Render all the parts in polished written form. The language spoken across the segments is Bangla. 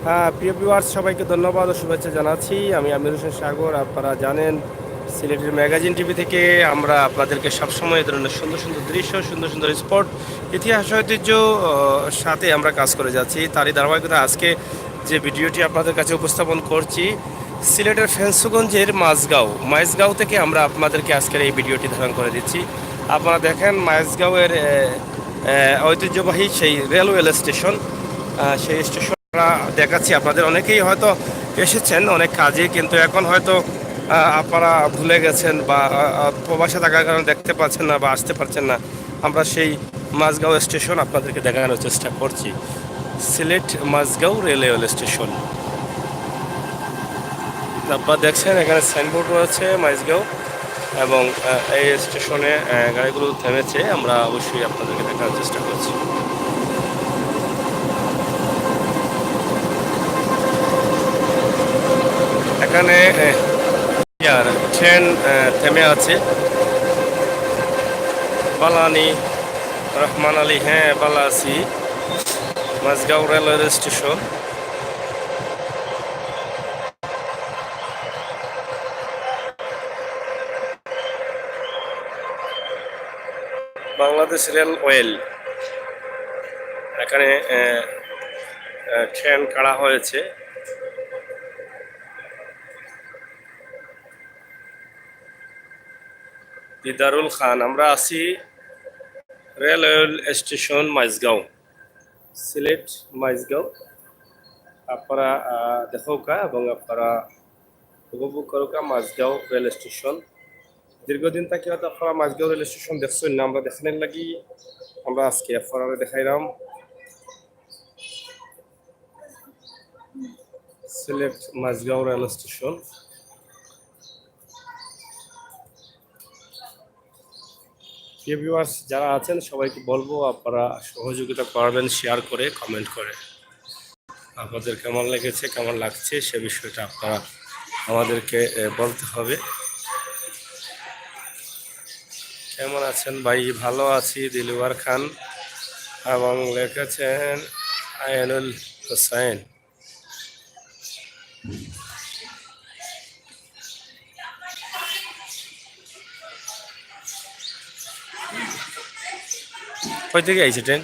হ্যাঁ, প্রিয় ভিউয়ার্স সবাইকে ধন্যবাদ ও শুভেচ্ছা জানাচ্ছি। আমি আমির হোসেন সাগর। আপনারা জানেন সিলেটের ম্যাগাজিন টিভি থেকে আমরা আপনাদেরকে সবসময় এই ধরনের সুন্দর সুন্দর দৃশ্য, সুন্দর সুন্দর স্পট, ইতিহাস ঐতিহ্য সাথে আমরা কাজ করে যাচ্ছি। তারই ধারাবাহিকতা আজকে যে ভিডিওটি আপনাদের কাছে উপস্থাপন করছি, সিলেটের ফেন্সুগঞ্জের মাইজগাঁও থেকে আমরা আপনাদেরকে আজকের এই ভিডিওটি ধারণ করে দিচ্ছি। আপনারা দেখেন মাইজগাঁওয়ের ঐতিহ্যবাহী সেই রেলওয়ে স্টেশন, সেই স্টেশন আমরা দেখাচ্ছি আপনাদের। অনেকেই হয়তো এসেছেন অনেক কাজে, কিন্তু এখন হয়তো আপনারা ভুলে গেছেন বা প্রবাসে থাকার কারণে দেখতে পাচ্ছেন না বা আসতে পারছেন না। আমরা সেই মাঝগাঁও স্টেশন আপনাদেরকে দেখানোর চেষ্টা করছি। সিলেট মাঝগাঁও রেলওয়ে স্টেশন আপনারা দেখছেন, এখানে সাইনবোর্ড রয়েছে মাঝগাঁও, এবং এই স্টেশনে গাড়িগুলো থেমেছে। আমরা অবশ্যই আপনাদেরকে দেখানোর চেষ্টা করছি। এখানে ট্রেন থেমে আছে। বালানি রহমান আলী, হ্যাঁ বালা আছি। Majhgaon railway station. Bangladesh railway, এখানে ট্রেন কাড়া হয়েছে। দিদারুল খান, আমরা আছি রেলওয়ে স্টেশন মাইজগাঁও, সিলেট মাইজগাঁও। আপনারা দেখোকা এবং আপনারা উপভোগ করোকা মাঝগাঁও রেল স্টেশন। দীর্ঘদিন থাকি হয়তো আপনারা মাঝগাঁও রেল স্টেশন দেখছেন না, আমরা দেখানোর লাগি আমরা আজকে আপনারা দেখাইলাম সিলেট মাঝগাঁও রেল স্টেশন। প্রিয় ভিউয়ার্স যারা আছেন সবাইকে বলবো আপনারা সহযোগিতা করবেন, শেয়ার করে, কমেন্ট করে। আপনাদের কেমন লেগেছে, কেমন লাগছে সে বিষয়টা আপনারা আমাদেরকে বলতে হবে। কেমন আছেন ভাই? ভালো আছি, দিলওয়ার খান, এবং লিখেছেন আয়নুল হোসেন। কই থেকে আইছে ট্রেন?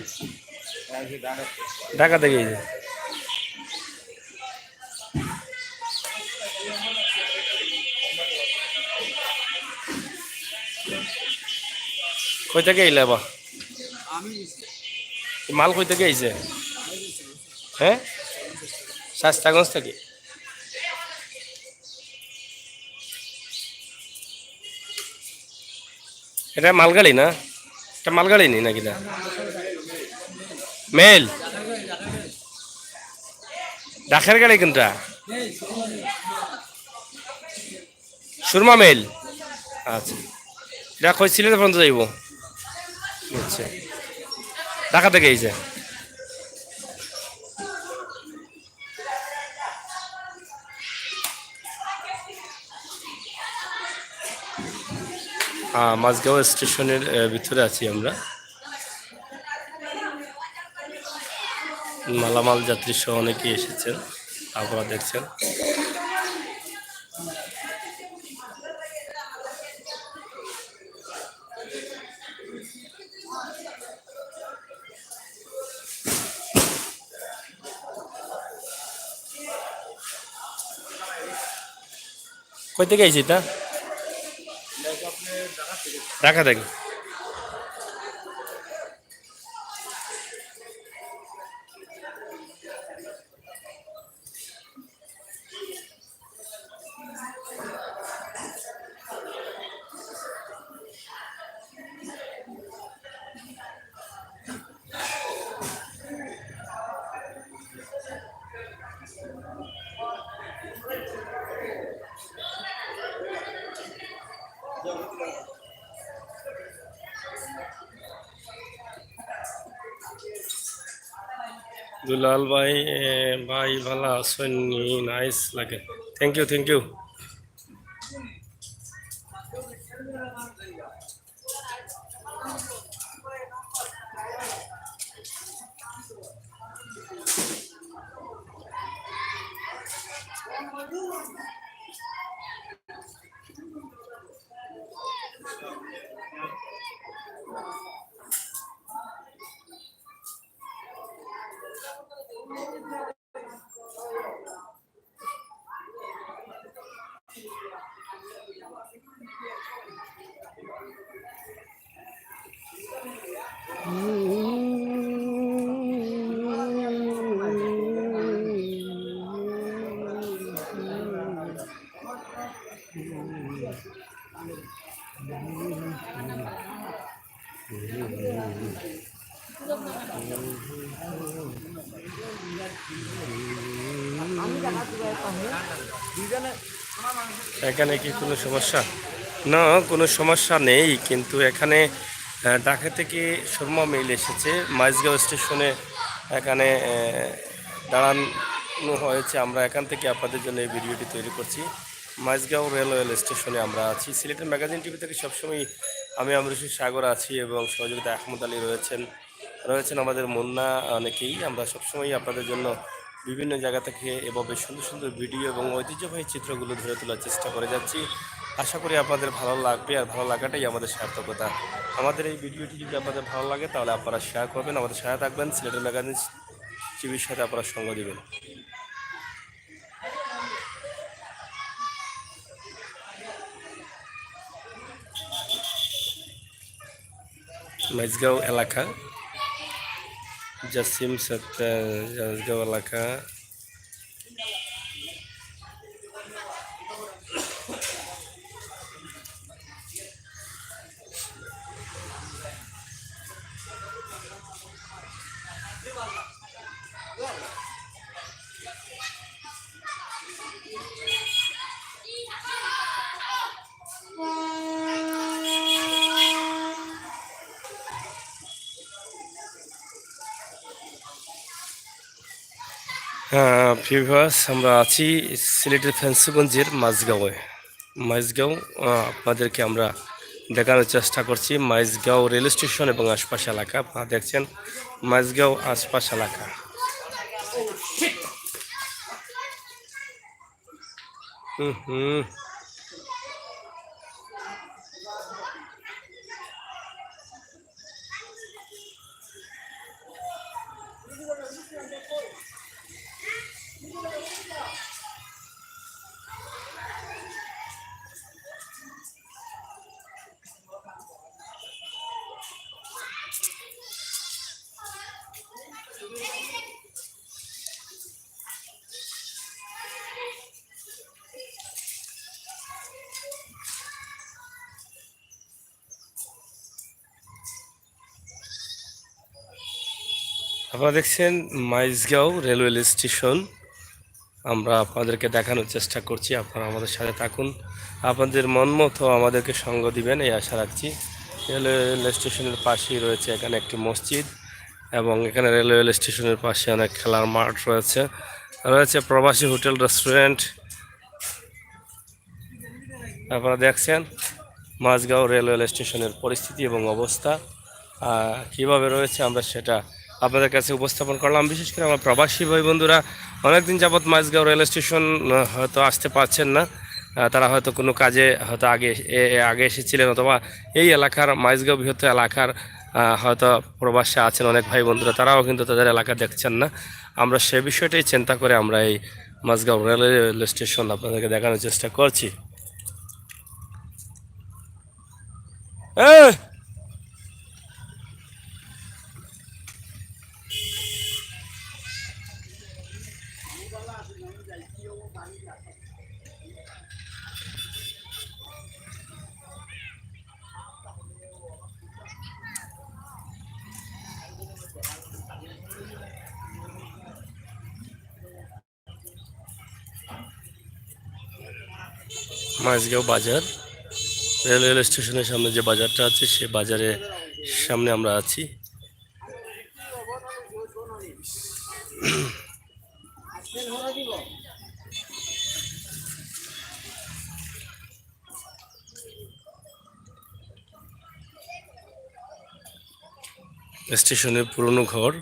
ঢাকা থেকে আইছে। কই থেকে আইলে বা? মাল কই থেকে আইছে? হ্যাঁ, শাস্তাগঞ্জ থেকে। এটা মালগাড়ি না? এটা মালগাড়ি নেই নাকি? না মেল ডাকের গাড়ি কোনটা? সুরমা মেল। আচ্ছা, এটা কই সিলেট পর্যন্ত যাইব? আচ্ছা, ঢাকা থেকে আইছে। মাঝগাঁও স্টেশনের ভিতরে আছি আমরা। মালামাল যাত্রী সহ অনেকেই এসেছেন, আপনারা দেখছেন। কই থেকে আইছি এটা? ঢাকা থেকে। দুলাল ভাই, ভাই ভালো আছেন? নাইস লাগে, থ্যাংক ইউ, থ্যাংক ইউ। এখানে কি কোনো সমস্যা? না, কোনো সমস্যা নেই, কিন্তু এখানে ঢাকা থেকে সুরমা মেইল এসেছে মাইজগাঁও স্টেশনে। এখানে দাঁড়ানো হয়েছে। আমরা এখান থেকে আপনাদের জন্য এই ভিডিওটি তৈরি করছি। মাইজগাঁও রেলওয়ে স্টেশনে আমরা আছি। সিলেটের ম্যাগাজিন টিভি থেকে সবসময় আমি আমরুশি সাগর আছি এবং সহযোগিতা আহমদ আলী রয়েছেন আমাদের মুন্না, অনেকেই। আমরা সবসময় আপনাদের জন্য বিভিন্ন জায়গা থেকে এভাবে সুন্দর সুন্দর ভিডিও এবং ঐতিহ্যবাহী চিত্রগুলো ধরে তোলার চেষ্টা করে যাচ্ছি। আশা করি আপনাদের ভালো লাগবে, আর ভালো লাগাটাই আমাদের সার্থকতা। আমাদের এই ভিডিওটি যদি আপনাদের ভালো লাগে তাহলে আপনারা শেয়ার করবেন, আমাদের সাথে থাকবেন, সিলেটের ম্যাগাজিন টিভির সাথে আপনারা সঙ্গ দিবেন। মাইজগাঁও এলাকা, জাসিম সত্তার মাইজগাঁও এলাকা। ভিউয়ার্স, আমরা আছি সিলেটের ফেন্সুগঞ্জের মাইজগাঁও আপনাদেরকে আমরা দেখানোর চেষ্টা করছি মাইজগাঁও রেল স্টেশন এবং আশপাশ এলাকা। আপনারা দেখছেন মাইজগাঁও আশপাশ এলাকা। হুম। আপনারা দেখছেন মাইজগাঁও রেলওয়ে স্টেশন। আমরা আপনাদেরকে দেখানোর চেষ্টা করছি, আপনারা আমাদের সাথে থাকুন, আপনাদের মন মতো আমাদেরকে সঙ্গ দিবেন এই আশা রাখছি। রেলওয়ে স্টেশনের পাশেই রয়েছে এখানে একটি মসজিদ, এবং এখানে রেলওয়ে স্টেশনের পাশে অনেক খেলার মাঠ রয়েছে প্রবাসী হোটেল রেস্টুরেন্ট। আপনারা দেখছেন মাঝগাঁও রেলওয়ে স্টেশনের পরিস্থিতি এবং অবস্থা কিভাবে রয়েছে, আমরা সেটা আপনাদের কাছে উপস্থাপন করলাম। বিশেষ করে আমার প্রবাসী ভাই বন্ধুরা অনেকদিন যাবৎ মাঝগাঁও রেল স্টেশন হয়তো আসতে পারছেন না, তারা হয়তো কোনো কাজে হয়তো আগে এসেছিলেন, অথবা এই এলাকার মাঝগাঁও বৃহত্তর এলাকার হয়তো প্রবাসে আছেন অনেক ভাই বন্ধুরা, তারাও কিন্তু তাদের এলাকা দেখছেন না। আমরা সে বিষয়টাই চিন্তা করে আমরা এই মাঝগাঁও রেলওয়ে স্টেশন আপনাদেরকে দেখানোর চেষ্টা করছি। মাঝগাঁও বাজার, রেলওয়ে স্টেশনের সামনে যে বাজারটা আছে সে বাজারের সামনে আমরা আছি। স্টেশনের পুরনো ঘর,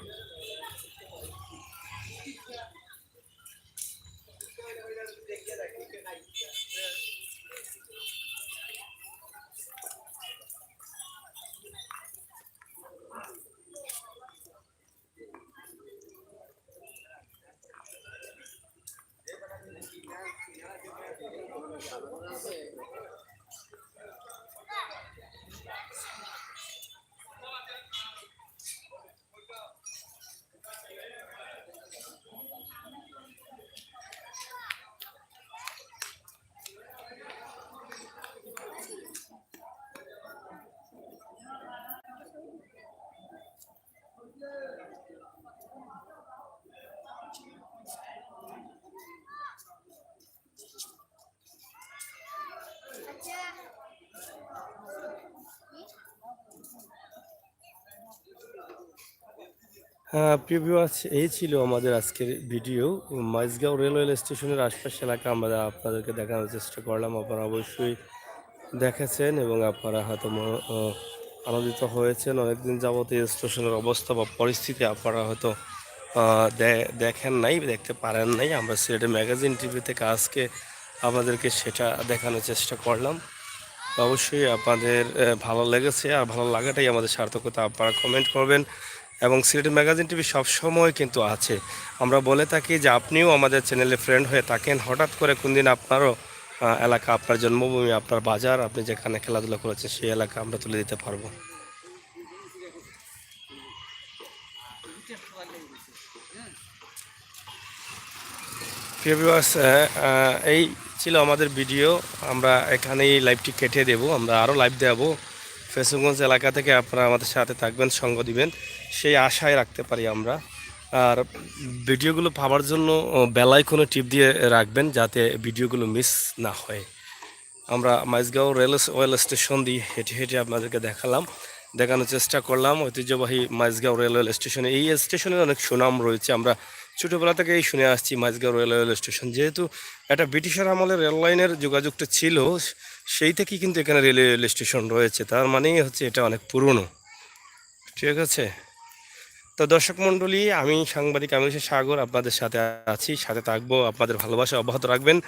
হ্যাঁ, প্রিয় ভিউয়ার্স, এই ছিল আমাদের আজকের ভিডিও। মাইজগাঁও রেলওয়ে স্টেশনের আশপাশ এলাকা আমরা আপনাদেরকে দেখানোর চেষ্টা করলাম। আপনারা অবশ্যই দেখেছেন এবং আপনারা হয়তো আনন্দিত হয়েছেন। অনেকদিন যাবত এই স্টেশনের অবস্থা বা পরিস্থিতি আপনারা হয়তো দেখেন নাই, দেখতে পারেন নাই। আমরা সিলেটের ম্যাগাজিন টিভি থেকে আজকে আপনাদেরকে সেটা দেখানোর চেষ্টা করলাম। অবশ্যই আপনাদের ভালো লেগেছে, আর ভালো লাগাটাই আমাদের সার্থকতা। আপনারা কমেন্ট করবেন এবং সিলেটের ম্যাগাজিন টিভি সবসময় কিন্তু আছে। আমরা বলে থাকি যে আপনিও আমাদের চ্যানেলে ফ্রেন্ড হয়ে থাকেন। হঠাৎ করে কোন দিন আপনারও এলাকা, আপনার জন্মভূমি, আপনার বাজার, আপনি যেখানে খেলাধুলা করেছেন সেই এলাকা আমরা তুলে দিতে পারবো। প্রিয় ভিউয়ার্স, এই ছিল আমাদের ভিডিও। আমরা এখানেই লাইভটি কেটে দেব। আমরা আরও লাইভ দেবো ফেসবুকগঞ্জ এলাকা থেকে। আপনারা আমাদের সাথে থাকবেন, সঙ্গ দিবেন, সেই আশায় রাখতে পারি আমরা। আর ভিডিওগুলো পাওয়ার জন্য বেল আইকনে টিপ দিয়ে রাখবেন যাতে ভিডিওগুলো মিস না হয়। আমরা মাইজগাঁও রেল স্টেশন দিয়ে হেঁটে হেঁটে আপনাদেরকে দেখানোর চেষ্টা করলাম ঐতিহ্যবাহী মাইজগাঁও রেলওয়ে স্টেশনে। এই স্টেশনের অনেক সুনাম রয়েছে। আমরা ছোটোবেলা থেকেই শুনে আসছি মাইজগাঁও রেলওয়ে স্টেশন, যেহেতু এটা ব্রিটিশের আমলে রেল লাইনের যোগাযোগটা ছিল, সেই থেকেই কিন্তু এখানে রেলওয়ে স্টেশন রয়েছে। তার মানেই হচ্ছে এটা অনেক পুরনো। ঠিক আছে, তো দর্শক মণ্ডলী, আমি সাংবাদিক আমির হোসেন সাগর আপনাদের সাথে আছি, সাথে থাকবো। আপনাদের ভালোবাসা অব্যাহত রাখবেন।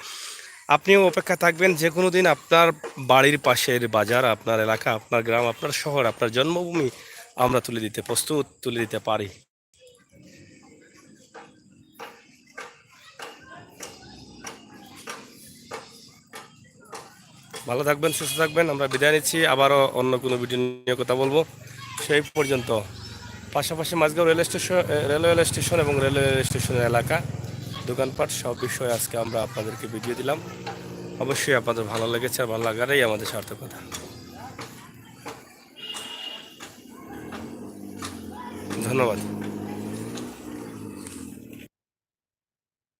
আপনিও অপেক্ষা থাকবেন যে কোনো দিন আপনার বাড়ির পাশের বাজার, আপনার এলাকা, আপনার গ্রাম, আপনার শহর, আপনার জন্মভূমি আমরা তুলে দিতে প্রস্তুত, তুলে দিতে পারি। ভালো থাকবেন, সুস্থ থাকবেন। আমরা বিদায় নিচ্ছি, আবারও অন্য কোনো ভিডিও নিয়ে কথা বলবো। সেই পর্যন্ত পাশাপাশি মাঝগাঁও রেলওয়ে স্টেশন এবং রেলওয়ে স্টেশনের এলাকা, দোকানপাট, সব বিষয়ে আজকে আমরা আপনাদেরকে ভিডিও দিলাম। অবশ্যই আপনাদের ভালো লেগেছে, আর ভালো লাগাটাই আমাদের সার্থকতা। ধন্যবাদ।